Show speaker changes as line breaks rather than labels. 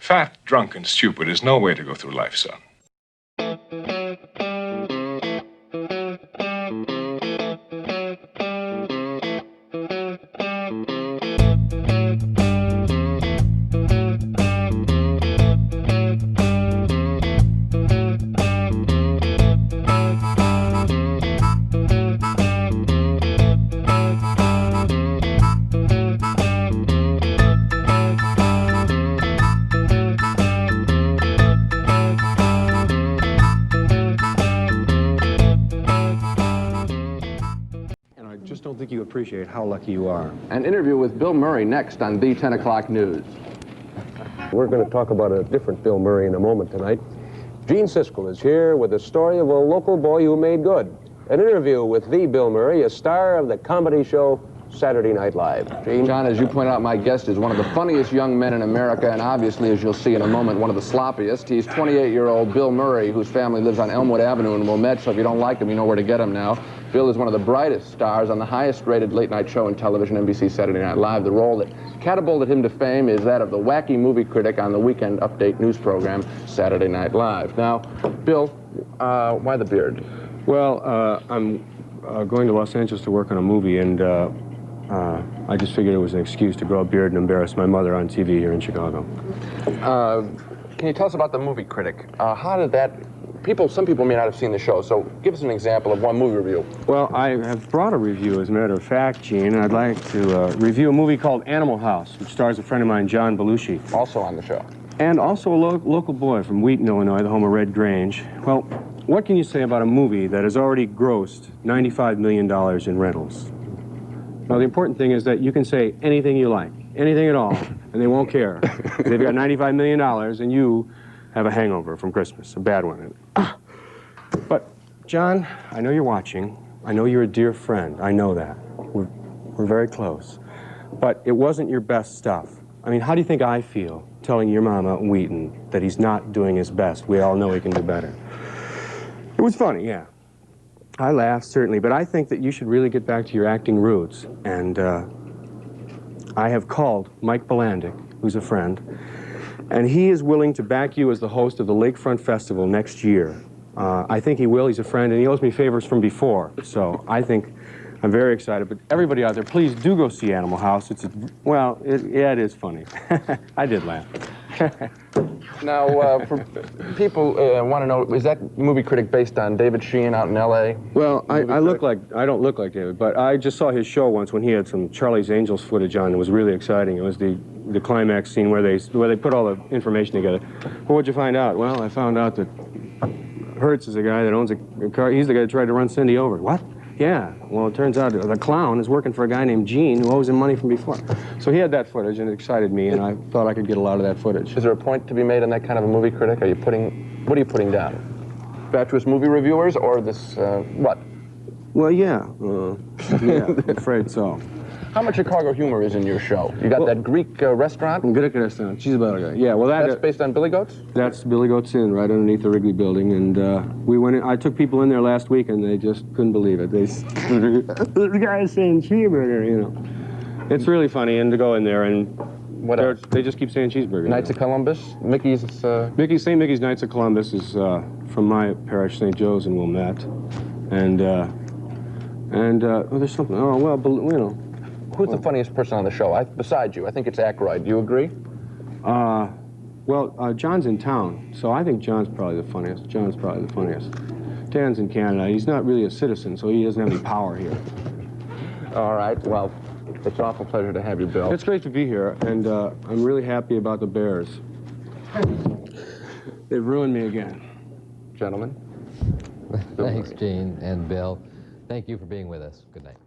Fat, drunk, and stupid is no way to go through life, son.
Just don't think you appreciate how lucky you are.
An interview with Bill Murray next on the 10 o'clock news.
We're going to talk about a different Bill Murray in a moment tonight. Gene Siskel is here with the story of a local boy who made good. An interview with the Bill Murray, a star of the comedy show Saturday Night Live. Gene?
John, as you point out, my guest is one of the funniest young men in America, and obviously, as you'll see in a moment, one of the sloppiest. He's 28-year-old Bill Murray, whose family lives on Elmwood Avenue in Wilmette, so if you don't like him, you know where to get him now. Bill is one of the brightest stars on the highest-rated late-night show in television, NBC Saturday Night Live. The role that catapulted him to fame is that of the wacky movie critic on the weekend update news program, Saturday Night Live. Now, Bill, why the beard?
Well, I'm going to Los Angeles to work on a movie, and I just figured it was an excuse to grow a beard and embarrass my mother on TV here in Chicago.
Can you tell us about the movie critic? How did that... Some people may not have seen the show, so give us an example of one movie review.
Well, I have brought a review, as a matter of fact, Gene. I'd like to review a movie called Animal House, which stars a friend of mine, John Belushi.
Also on the show.
And also a local boy from Wheaton, Illinois, the home of Red Grange. Well, what can you say about a movie that has already grossed $95 million in rentals? Now, the important thing is that you can say anything you like, anything at all, and they won't care. They've got $95 million, and you have a hangover from Christmas, a bad one. But, John, I know you're watching. I know you're a dear friend. I know that. We're very close. But it wasn't your best stuff. I mean, how do you think I feel telling your mama at Wheaton that he's not doing his best? We all know he can do better. It was funny, yeah. I laughed, certainly, but I think that you should really get back to your acting roots. And I have called Mike Bolandic, who's a friend, and he is willing to back you as the host of the Lakefront Festival next year. I think he will. He's a friend, and he owes me favors from before. So I think I'm very excited. But everybody out there, please do go see Animal House. Well, yeah, it is funny. I did laugh.
Now, for people want to know, is that movie critic based on David Sheehan out in L.A.?
Well, I don't look like David, but I just saw his show once when he had some Charlie's Angels footage on. It was really exciting. It was the climax scene where they put all the information together. Well, what'd you find out? Well, I found out that Hertz is a guy that owns a car. He's the guy that tried to run Cindy over. What? Yeah. Well, it turns out the clown is working for a guy named Gene who owes him money from before. So he had that footage, and it excited me, and I thought I could get a lot of that footage.
Is there a point to be made on that kind of a movie critic? What are you putting down? Fatuous movie reviewers, or this, what?
Well, yeah. Yeah, I'm afraid so.
How much Chicago humor is in your show? You got that Greek restaurant?
Greek restaurant. She's about a guy. Yeah, well,
that's based on Billy Goat's?
That's Billy Goat's Inn, right underneath the Wrigley Building, and we went in. I took people in there last week, and they just couldn't believe it. The guy is saying cheeseburger, you know. It's really funny, and to go in there and
what else?
They just keep saying cheeseburger.
Knights of Columbus, Mickey's.
St. Mickey's Knights of Columbus is from my parish, St. Joe's in Wilmette, and there's something. Oh well, you know.
Who's the funniest person on the show? Besides you, I think it's Aykroyd. Do you agree?
Well, John's in town, so I think John's probably the funniest. Dan's in Canada. He's not really a citizen, so he doesn't have any power here.
All right. Well, it's an awful pleasure to have you, Bill.
It's great to be here, and I'm really happy about the Bears. They've ruined me again.
Gentlemen.
Thanks, Gene and Bill. Thank you for being with us. Good night.